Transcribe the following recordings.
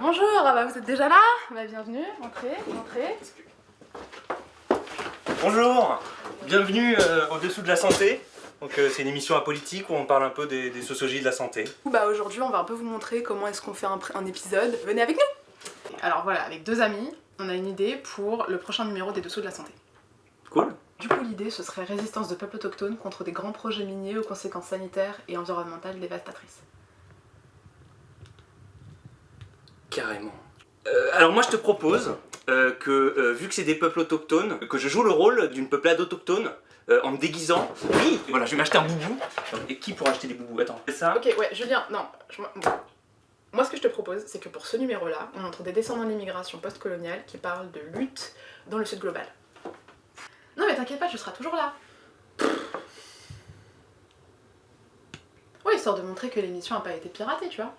Bonjour, vous êtes déjà là? Bienvenue, entrez. Bonjour, bienvenue au-dessous de la santé. Donc c'est une émission apolitique où on parle un peu des sociologies de la santé. Aujourd'hui on va un peu vous montrer comment est-ce qu'on fait un épisode. Venez avec nous! Alors voilà, avec deux amis, on a une idée pour le prochain numéro des Dessous de la santé. Cool. Du coup l'idée ce serait résistance de peuples autochtones contre des grands projets miniers aux conséquences sanitaires et environnementales dévastatrices. Carrément. Alors moi je te propose que vu que c'est des peuples autochtones, que je joue le rôle d'une peuplade autochtone en me déguisant. Oui, voilà, je vais m'acheter un boubou. Et qui pourra acheter des boubous? Attends, c'est ça? Ok, ouais, Julien, non. Bon. Moi ce que je te propose, c'est que pour ce numéro-là, on montre des descendants de l'immigration post-coloniale qui parlent de lutte dans le sud global. Non mais t'inquiète pas, tu seras toujours là. Ouais, histoire de montrer que l'émission n'a pas été piratée, tu vois.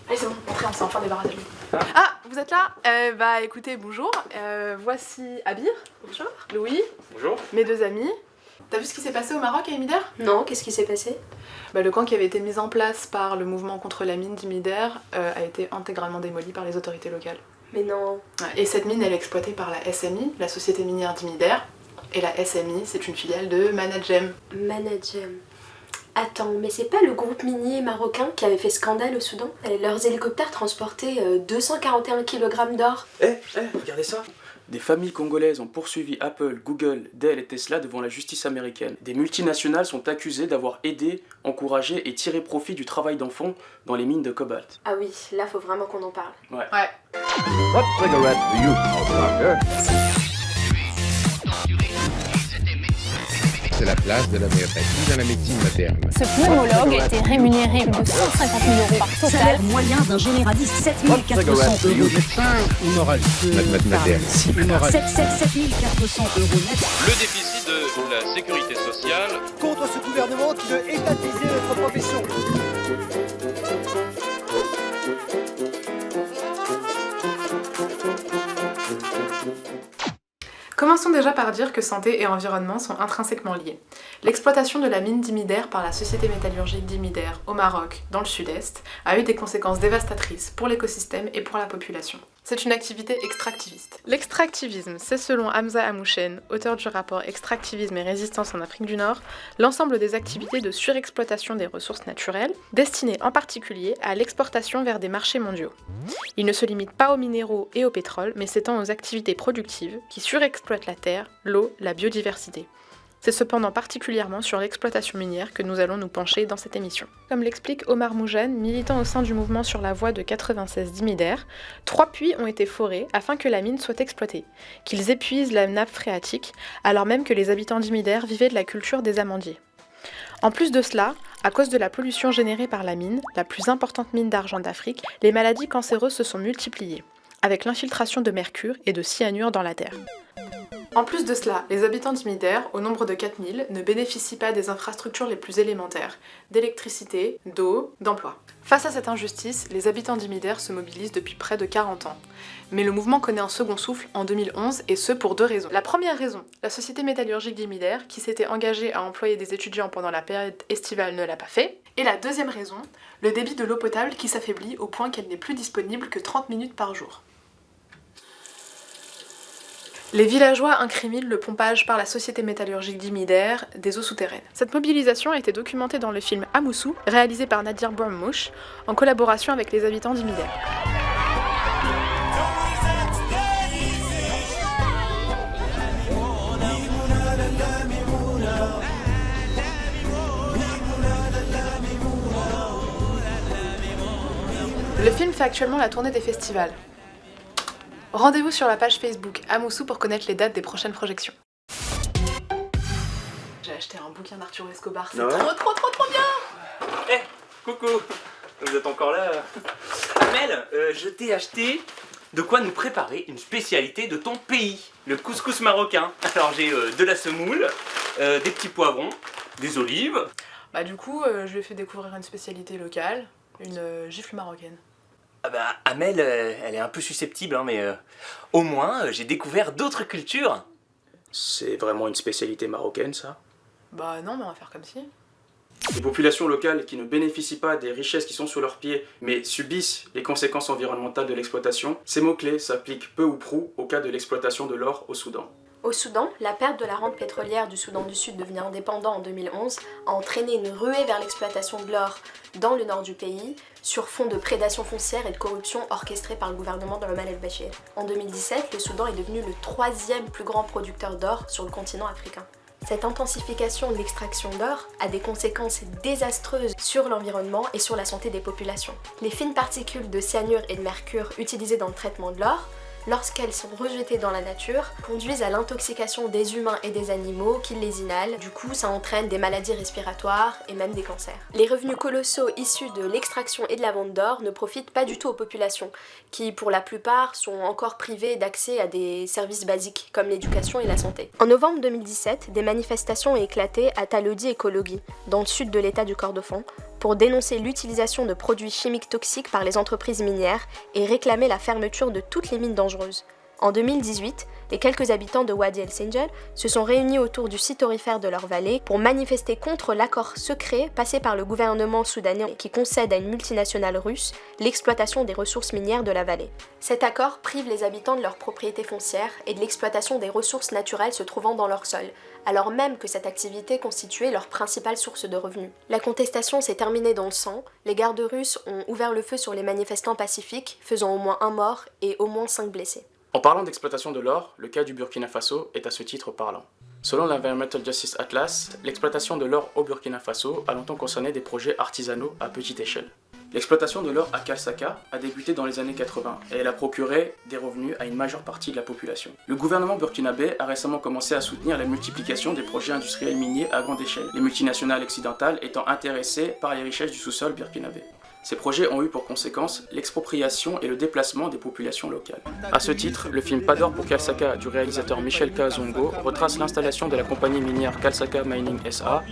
Allez c'est bon, entrez, on s'est enfin débarrassé de lui. Ah, vous êtes là? Écoutez, bonjour. Voici Abir. Bonjour. Louis. Bonjour. Mes deux amis. T'as vu ce qui s'est passé au Maroc à Imider? Non, qu'est-ce qui s'est passé? Le camp qui avait été mis en place par le mouvement contre la mine d'Imider a été intégralement démoli par les autorités locales. Mais non. Et cette mine, elle est exploitée par la SMI, la société minière d'Imider. Et la SMI, c'est une filiale de Managem. Managem. Attends, mais c'est pas le groupe minier marocain qui avait fait scandale au Soudan? Leurs hélicoptères transportaient 241 kg d'or. Regardez ça. Des familles congolaises ont poursuivi Apple, Google, Dell et Tesla devant la justice américaine. Des multinationales sont accusées d'avoir aidé, encouragé et tiré profit du travail d'enfants dans les mines de cobalt. Ah oui, là faut vraiment qu'on en parle. Ouais. What cigarette do you smoke, doctor? C'est la place de l'homéopathie dans la médecine moderne. Ce pneumologue a été rémunéré de 150 000 € par total. Salaire moyen d'un généraliste, 7 400 € Médecin humoraliste. Moderne. 7 400 € net. Le déficit de la sécurité sociale. Contre ce gouvernement qui veut étatiser notre profession. Commençons déjà par dire que santé et environnement sont intrinsèquement liés. L'exploitation de la mine d'Imider par la société métallurgique d'Imider au Maroc, dans le sud-est, a eu des conséquences dévastatrices pour l'écosystème et pour la population. C'est une activité extractiviste. L'extractivisme, c'est selon Hamza Amouchen, auteur du rapport Extractivisme et résistance en Afrique du Nord, l'ensemble des activités de surexploitation des ressources naturelles, destinées en particulier à l'exportation vers des marchés mondiaux. Il ne se limite pas aux minéraux et au pétrole, mais s'étend aux activités productives qui surexploitent la terre, l'eau, la biodiversité. C'est cependant particulièrement sur l'exploitation minière que nous allons nous pencher dans cette émission. Comme l'explique Omar Moujane, militant au sein du mouvement sur la voie de 96 d'Imider, 3 puits ont été forés afin que la mine soit exploitée, qu'ils épuisent la nappe phréatique, alors même que les habitants d'Imider vivaient de la culture des amandiers. En plus de cela, à cause de la pollution générée par la mine, la plus importante mine d'argent d'Afrique, les maladies cancéreuses se sont multipliées, avec l'infiltration de mercure et de cyanure dans la terre. En plus de cela, les habitants d'Imider, au nombre de 4000, ne bénéficient pas des infrastructures les plus élémentaires, d'électricité, d'eau, d'emploi. Face à cette injustice, les habitants d'Imider se mobilisent depuis près de 40 ans. Mais le mouvement connaît un second souffle en 2011, et ce pour 2 raisons. La première raison, la société métallurgique d'Imider, qui s'était engagée à employer des étudiants pendant la période estivale, ne l'a pas fait. Et la deuxième raison, le débit de l'eau potable qui s'affaiblit au point qu'elle n'est plus disponible que 30 minutes par jour. Les villageois incriminent le pompage par la société métallurgique d'Imider des eaux souterraines. Cette mobilisation a été documentée dans le film Amoussou, réalisé par Nadir Bourmouche, en collaboration avec les habitants d'Imider. Le film fait actuellement la tournée des festivals. Rendez-vous sur la page Facebook Amoussou pour connaître les dates des prochaines projections. J'ai acheté un bouquin d'Arturo Escobar, c'est trop bien! Coucou. Vous êtes encore là? Amel, je t'ai acheté de quoi nous préparer une spécialité de ton pays, le couscous marocain. Alors j'ai de la semoule, des petits poivrons, des olives. Du coup, je lui ai fait découvrir une spécialité locale, une gifle marocaine. Ah bah, Amel, elle est un peu susceptible, hein, mais au moins j'ai découvert d'autres cultures. C'est vraiment une spécialité marocaine, ça? Bah non, mais on va faire comme si. Les populations locales qui ne bénéficient pas des richesses qui sont sous leurs pieds, mais subissent les conséquences environnementales de l'exploitation, ces mots-clés s'appliquent peu ou prou au cas de l'exploitation de l'or au Soudan. Au Soudan, la perte de la rente pétrolière du Soudan du Sud devenu indépendant en 2011 a entraîné une ruée vers l'exploitation de l'or dans le nord du pays, sur fond de prédation foncière et de corruption orchestrée par le gouvernement d'Omar el-Béchir. En 2017, le Soudan est devenu le 3e plus grand producteur d'or sur le continent africain. Cette intensification de l'extraction d'or a des conséquences désastreuses sur l'environnement et sur la santé des populations. Les fines particules de cyanure et de mercure utilisées dans le traitement de l'or, lorsqu'elles sont rejetées dans la nature, conduisent à l'intoxication des humains et des animaux qui les inhalent. Du coup, ça entraîne des maladies respiratoires et même des cancers. Les revenus colossaux issus de l'extraction et de la vente d'or ne profitent pas du tout aux populations, qui pour la plupart sont encore privées d'accès à des services basiques comme l'éducation et la santé. En novembre 2017, des manifestations ont éclaté à Talodi et Kologi, dans le sud de l'état du Kordofan, pour dénoncer l'utilisation de produits chimiques toxiques par les entreprises minières et réclamer la fermeture de toutes les mines dangereuses. En 2018, les quelques habitants de Wadi El Sinjal se sont réunis autour du site aurifère de leur vallée pour manifester contre l'accord secret passé par le gouvernement soudanais qui concède à une multinationale russe l'exploitation des ressources minières de la vallée. Cet accord prive les habitants de leur propriété foncière et de l'exploitation des ressources naturelles se trouvant dans leur sol, alors même que cette activité constituait leur principale source de revenus. La contestation s'est terminée dans le sang, les gardes russes ont ouvert le feu sur les manifestants pacifiques, faisant au moins 1 mort et au moins 5 blessés. En parlant d'exploitation de l'or, le cas du Burkina Faso est à ce titre parlant. Selon l'Environmental Justice Atlas, l'exploitation de l'or au Burkina Faso a longtemps concerné des projets artisanaux à petite échelle. L'exploitation de l'or à Kalsaka a débuté dans les années 80 et elle a procuré des revenus à une majeure partie de la population. Le gouvernement burkinabé a récemment commencé à soutenir la multiplication des projets industriels miniers à grande échelle, les multinationales occidentales étant intéressées par les richesses du sous-sol burkinabé. Ces projets ont eu pour conséquence l'expropriation et le déplacement des populations locales. A ce titre, le film Pas d'or pour Kalsaka du réalisateur Michel Kazongo retrace l'installation de la compagnie minière Kalsaka Mining SA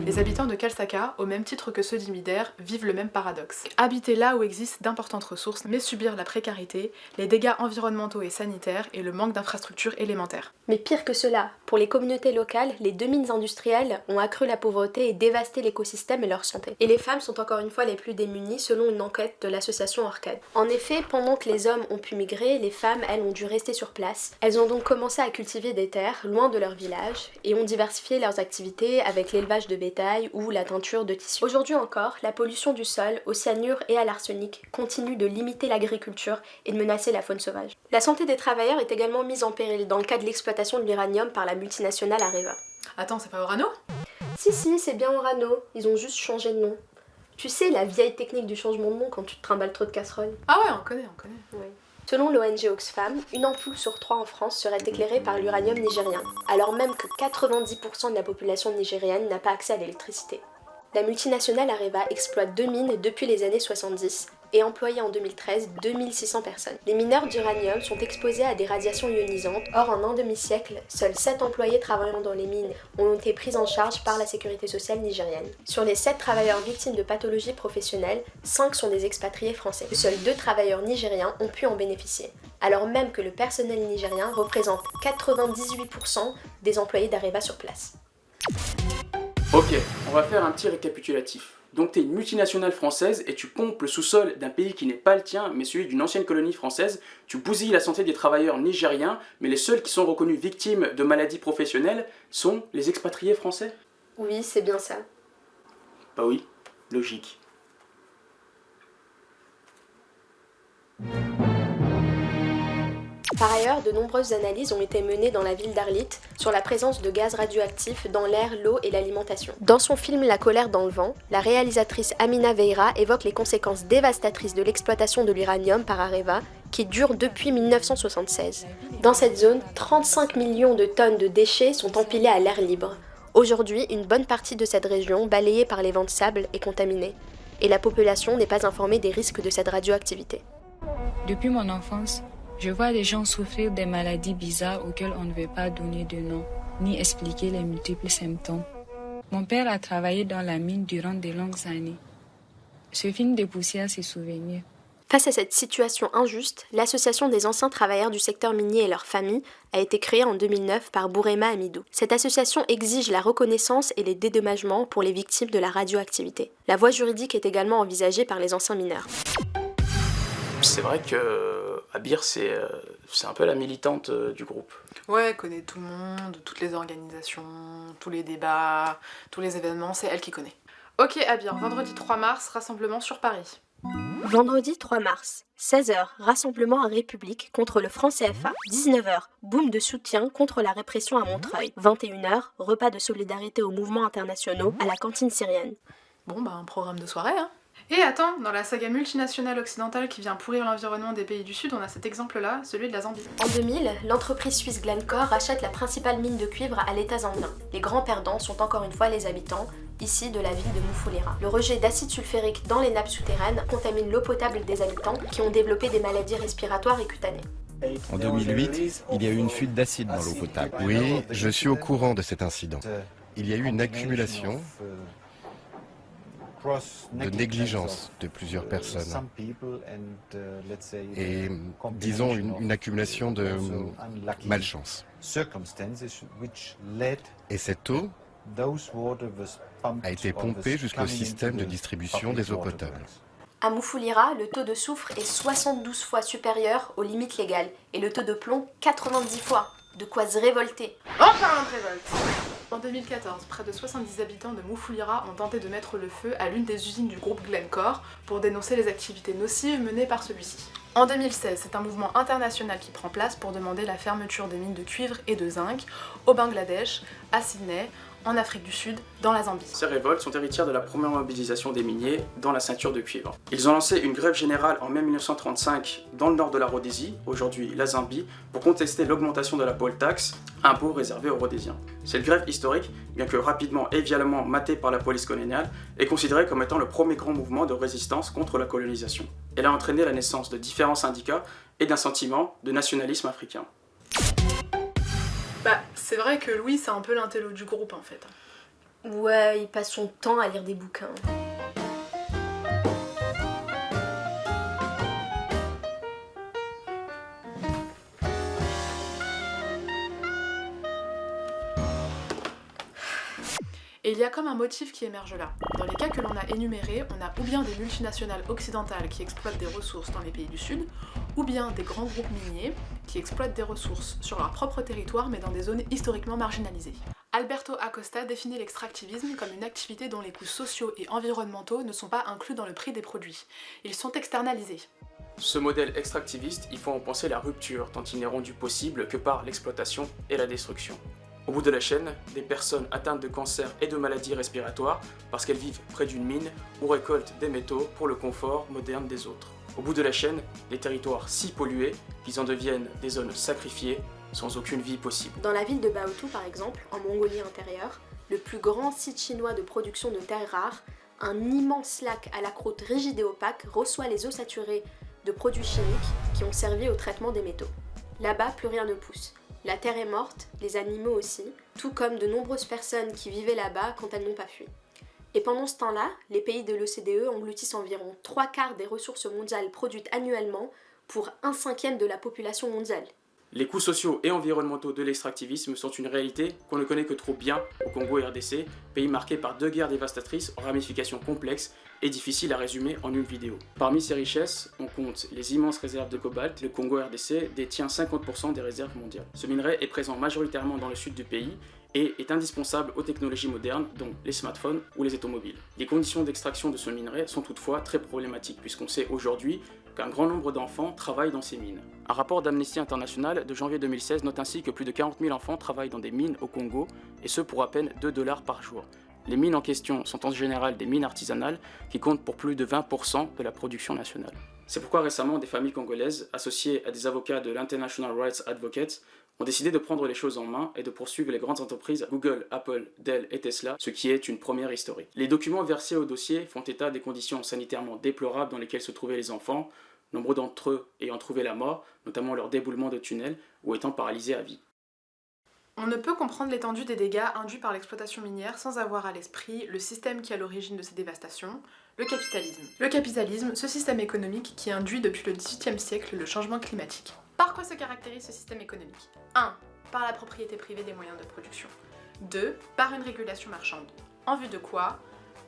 Les habitants de Kalsaka, au même titre que ceux d'Imider, vivent le même paradoxe. Habiter là où existent d'importantes ressources, mais subir la précarité, les dégâts environnementaux et sanitaires et le manque d'infrastructures élémentaires. Mais pire que cela, pour les communautés locales, les 2 mines industrielles ont accru la pauvreté et dévasté l'écosystème et leur santé. Et les femmes sont encore une fois les plus démunies selon une enquête de l'association Orcade. En effet, pendant que les hommes ont pu migrer, les femmes, elles, ont dû rester sur place. Elles ont donc commencé à cultiver des terres loin de leur village et ont diversifié leurs activités avec l'élevage de bétail ou la teinture de tissus. Aujourd'hui encore, la pollution du sol au cyanure et à l'arsenic continue de limiter l'agriculture et de menacer la faune sauvage. La santé des travailleurs est également mise en péril dans le cas de l'exploitation de l'uranium par la multinationale Areva. Attends, c'est pas Orano ? Si, c'est bien Orano, ils ont juste changé de nom. Tu sais, la vieille technique du changement de nom quand tu te trimbales trop de casseroles. Ah ouais, on connaît. Ouais. Selon l'ONG Oxfam, une ampoule sur 3 en France serait éclairée par l'uranium nigérien, alors même que 90% de la population nigérienne n'a pas accès à l'électricité. La multinationale Areva exploite 2 mines depuis les années 70 et employait en 2013 2600 personnes. Les mineurs d'uranium sont exposés à des radiations ionisantes, or en un demi-siècle, seuls 7 employés travaillant dans les mines ont été pris en charge par la sécurité sociale nigérienne. Sur les 7 travailleurs victimes de pathologies professionnelles, 5 sont des expatriés français. Seuls 2 travailleurs nigériens ont pu en bénéficier, alors même que le personnel nigérien représente 98% des employés d'Areva sur place. Ok, on va faire un petit récapitulatif. Donc t'es une multinationale française et tu pompes le sous-sol d'un pays qui n'est pas le tien, mais celui d'une ancienne colonie française. Tu bousilles la santé des travailleurs nigériens, mais les seuls qui sont reconnus victimes de maladies professionnelles sont les expatriés français. Oui, c'est bien ça. Bah oui, logique. Par ailleurs, de nombreuses analyses ont été menées dans la ville d'Arlit sur la présence de gaz radioactifs dans l'air, l'eau et l'alimentation. Dans son film La colère dans le vent, la réalisatrice Amina Veira évoque les conséquences dévastatrices de l'exploitation de l'uranium par Areva, qui dure depuis 1976. Dans cette zone, 35 millions de tonnes de déchets sont empilés à l'air libre. Aujourd'hui, une bonne partie de cette région, balayée par les vents de sable, est contaminée, et la population n'est pas informée des risques de cette radioactivité. Depuis mon enfance, Je vois les gens souffrir des maladies bizarres auxquelles on ne veut pas donner de nom, ni expliquer les multiples symptômes. Mon père a travaillé dans la mine durant de longues années. Ce film dépoussière ses souvenirs. Face à cette situation injuste, l'Association des anciens travailleurs du secteur minier et leurs familles a été créée en 2009 par Bourema Amidou. Cette association exige la reconnaissance et les dédommagements pour les victimes de la radioactivité. La voie juridique est également envisagée par les anciens mineurs. C'est vrai que Abir, c'est un peu la militante du groupe. Ouais, elle connaît tout le monde, toutes les organisations, tous les débats, tous les événements, c'est elle qui connaît. Ok Abir, vendredi 3 mars, rassemblement sur Paris. Vendredi 3 mars, 16h, rassemblement à République contre le franc CFA. 19h, boom de soutien contre la répression à Montreuil. 21h, repas de solidarité aux mouvements internationaux à la cantine syrienne. Bon bah un programme de soirée hein. Et attends, dans la saga multinationale occidentale qui vient pourrir l'environnement des pays du Sud, on a cet exemple-là, celui de la Zambie. En 2000, l'entreprise suisse Glencore rachète la principale mine de cuivre à l'état zambien. Les grands perdants sont encore une fois les habitants, ici de la ville de Mufulira. Le rejet d'acide sulfurique dans les nappes souterraines contamine l'eau potable des habitants qui ont développé des maladies respiratoires et cutanées. En 2008, il y a eu une fuite d'acide dans l'eau potable. Oui, je suis au courant de cet incident. Il y a eu une accumulation de négligence de plusieurs personnes et, disons, une accumulation de malchance. Et cette eau a été pompée jusqu'au système de distribution des eaux potables. À Mufulira, le taux de soufre est 72 fois supérieur aux limites légales et le taux de plomb 90 fois. De quoi se révolter. En parlant de révolte, en 2014, près de 70 habitants de Mufulira ont tenté de mettre le feu à l'une des usines du groupe Glencore pour dénoncer les activités nocives menées par celui-ci. En 2016, c'est un mouvement international qui prend place pour demander la fermeture des mines de cuivre et de zinc au Bangladesh, à Sydney, en Afrique du Sud, dans la Zambie. Ces révoltes sont héritières de la première mobilisation des miniers dans la ceinture de cuivre. Ils ont lancé une grève générale en mai 1935 dans le nord de la Rhodésie, aujourd'hui la Zambie, pour contester l'augmentation de la poll tax, impôt réservé aux Rhodésiens. Cette grève historique, bien que rapidement et violemment matée par la police coloniale, est considérée comme étant le premier grand mouvement de résistance contre la colonisation. Elle a entraîné la naissance de différents syndicats et d'un sentiment de nationalisme africain. Bah, c'est vrai que Louis, c'est un peu l'intello du groupe en fait. Ouais, il passe son temps à lire des bouquins. Et il y a comme un motif qui émerge là. Dans les cas que l'on a énumérés, on a ou bien des multinationales occidentales qui exploitent des ressources dans les pays du Sud, ou bien des grands groupes miniers qui exploitent des ressources sur leur propre territoire mais dans des zones historiquement marginalisées. Alberto Acosta définit l'extractivisme comme une activité dont les coûts sociaux et environnementaux ne sont pas inclus dans le prix des produits. Ils sont externalisés. Ce modèle extractiviste, il faut en penser la rupture, tant il n'est rendu possible que par l'exploitation et la destruction. Au bout de la chaîne, des personnes atteintes de cancer et de maladies respiratoires parce qu'elles vivent près d'une mine ou récoltent des métaux pour le confort moderne des autres. Au bout de la chaîne, des territoires si pollués qu'ils en deviennent des zones sacrifiées sans aucune vie possible. Dans la ville de Baotou par exemple, en Mongolie intérieure, le plus grand site chinois de production de terres rares, un immense lac à la croûte rigide et opaque reçoit les eaux saturées de produits chimiques qui ont servi au traitement des métaux. Là-bas, plus rien ne pousse. La terre est morte, les animaux aussi, tout comme de nombreuses personnes qui vivaient là-bas quand elles n'ont pas fui. Et pendant ce temps-là, les pays de l'OCDE engloutissent environ 3/4 des ressources mondiales produites annuellement pour 1/5 de la population mondiale. Les coûts sociaux et environnementaux de l'extractivisme sont une réalité qu'on ne connaît que trop bien au Congo et RDC, pays marqué par 2 guerres dévastatrices aux ramifications complexes et difficiles à résumer en une vidéo. Parmi ces richesses, on compte les immenses réserves de cobalt. Le Congo RDC détient 50% des réserves mondiales. Ce minerai est présent majoritairement dans le sud du pays et est indispensable aux technologies modernes, dont les smartphones ou les automobiles. Les conditions d'extraction de ce minerai sont toutefois très problématiques, puisqu'on sait aujourd'hui qu'un grand nombre d'enfants travaillent dans ces mines. Un rapport d'Amnesty International de janvier 2016 note ainsi que plus de 40 000 enfants travaillent dans des mines au Congo, et ce pour à peine $2 par jour. Les mines en question sont en général des mines artisanales qui comptent pour plus de 20% de la production nationale. C'est pourquoi récemment des familles congolaises, associées à des avocats de l'International Rights Advocates, ont décidé de prendre les choses en main et de poursuivre les grandes entreprises Google, Apple, Dell et Tesla, ce qui est une première historique. Les documents versés au dossier font état des conditions sanitairement déplorables dans lesquelles se trouvaient les enfants, nombreux d'entre eux ayant trouvé la mort, notamment lors d'éboulements de tunnels ou étant paralysés à vie. On ne peut comprendre l'étendue des dégâts induits par l'exploitation minière sans avoir à l'esprit le système qui est à l'origine de ces dévastations, le capitalisme. Le capitalisme, ce système économique qui induit depuis le XVIIIe siècle le changement climatique. Par quoi se caractérise ce système économique ? 1. Par la propriété privée des moyens de production. 2. Par une régulation marchande. En vue de quoi ?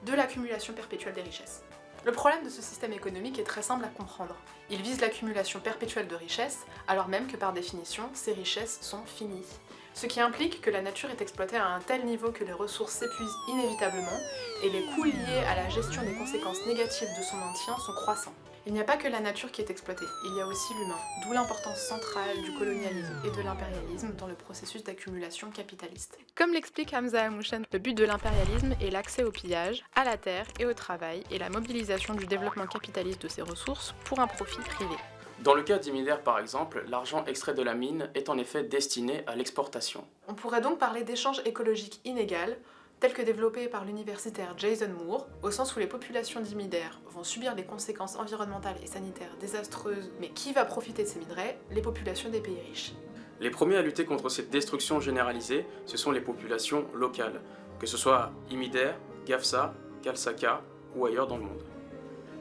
De l'accumulation perpétuelle des richesses. Le problème de ce système économique est très simple à comprendre. Il vise l'accumulation perpétuelle de richesses, alors même que par définition, ces richesses sont finies. Ce qui implique que la nature est exploitée à un tel niveau que les ressources s'épuisent inévitablement et les coûts liés à la gestion des conséquences négatives de son maintien sont croissants. Il n'y a pas que la nature qui est exploitée, il y a aussi l'humain, d'où l'importance centrale du colonialisme et de l'impérialisme dans le processus d'accumulation capitaliste. Comme l'explique Hamza Amouchen, le but de l'impérialisme est l'accès au pillage, à la terre et au travail et la mobilisation du développement capitaliste de ces ressources pour un profit privé. Dans le cas d'Imider par exemple, l'argent extrait de la mine est en effet destiné à l'exportation. On pourrait donc parler d'échanges écologiques inégal, tel que développé par l'universitaire Jason Moore, au sens où les populations d'Imider vont subir les conséquences environnementales et sanitaires désastreuses, mais qui va profiter de ces minerais ? Les populations des pays riches. Les premiers à lutter contre cette destruction généralisée, ce sont les populations locales, que ce soit Imider, Gafsa, Kalsaka ou ailleurs dans le monde.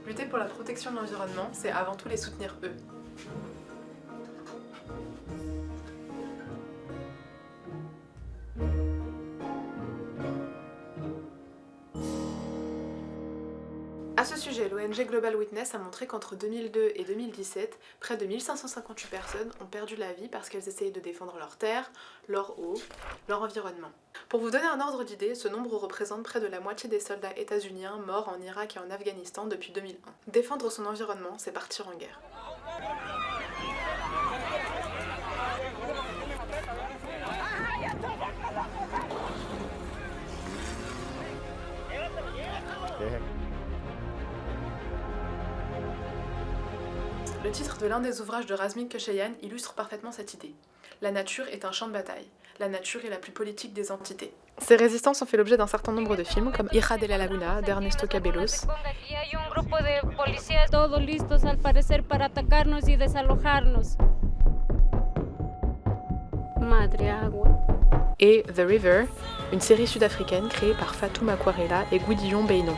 Lutter pour la protection de l'environnement, c'est avant tout les soutenir eux. À ce sujet, l'ONG Global Witness a montré qu'entre 2002 et 2017, près de 1558 personnes ont perdu la vie parce qu'elles essayaient de défendre leur terre, leur eau, leur environnement. Pour vous donner un ordre d'idée, ce nombre représente près de la moitié des soldats états-uniens morts en Irak et en Afghanistan depuis 2001. Défendre son environnement, c'est partir en guerre. Le titre de l'un des ouvrages de Razmik Kecheyan illustre parfaitement cette idée. La nature est un champ de bataille. La nature est la plus politique des entités. Ces résistances ont fait l'objet d'un certain nombre de films, comme Hija de la Laguna d'Ernesto Cabellos, et The River, une série sud-africaine créée par Fatou Makwarela et Goudion Beynon.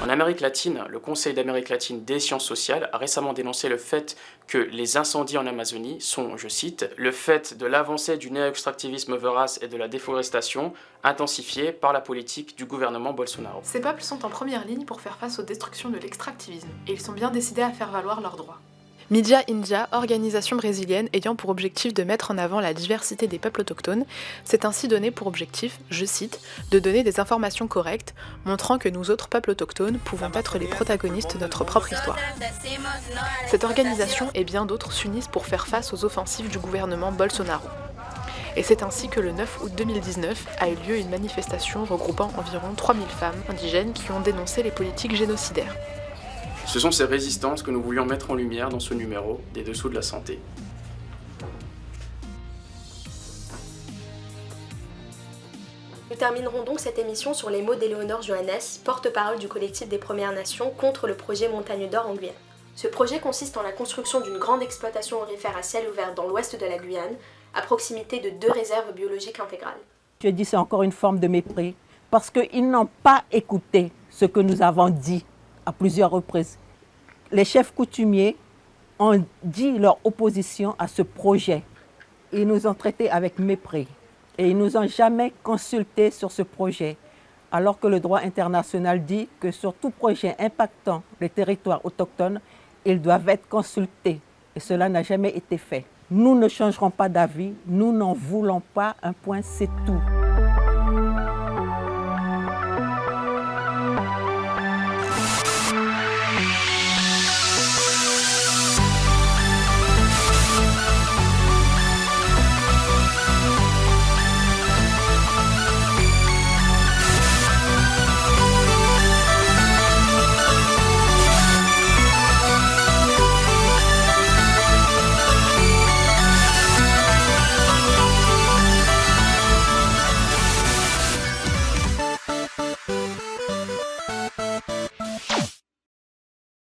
En Amérique latine, le Conseil d'Amérique latine des sciences sociales a récemment dénoncé le fait que les incendies en Amazonie sont, je cite, le fait de l'avancée du néo-extractivisme vorace et de la déforestation intensifiée par la politique du gouvernement Bolsonaro. Ces peuples sont en première ligne pour faire face aux destructions de l'extractivisme, et ils sont bien décidés à faire valoir leurs droits. Media India, organisation brésilienne ayant pour objectif de mettre en avant la diversité des peuples autochtones, s'est ainsi donné pour objectif, je cite, de donner des informations correctes, montrant que nous autres peuples autochtones pouvons être les protagonistes de notre propre histoire. Cette organisation et bien d'autres s'unissent pour faire face aux offensives du gouvernement Bolsonaro. Et c'est ainsi que le 9 août 2019 a eu lieu une manifestation regroupant environ 3000 femmes indigènes qui ont dénoncé les politiques génocidaires. Ce sont ces résistances que nous voulions mettre en lumière dans ce numéro des Dessous de la Santé. Nous terminerons donc cette émission sur les mots d'Éléonore Johannes, porte-parole du collectif des Premières Nations contre le projet Montagne d'Or en Guyane. Ce projet consiste en la construction d'une grande exploitation aurifère à ciel ouvert dans l'ouest de la Guyane, à proximité de 2 réserves biologiques intégrales. Je dis c'est encore une forme de mépris, parce qu'ils n'ont pas écouté ce que nous avons dit à plusieurs reprises. Les chefs coutumiers ont dit leur opposition à ce projet. Ils nous ont traités avec mépris et ils ne nous ont jamais consultés sur ce projet, alors que le droit international dit que sur tout projet impactant les territoires autochtones, ils doivent être consultés et cela n'a jamais été fait. Nous ne changerons pas d'avis, nous n'en voulons pas, un point c'est tout.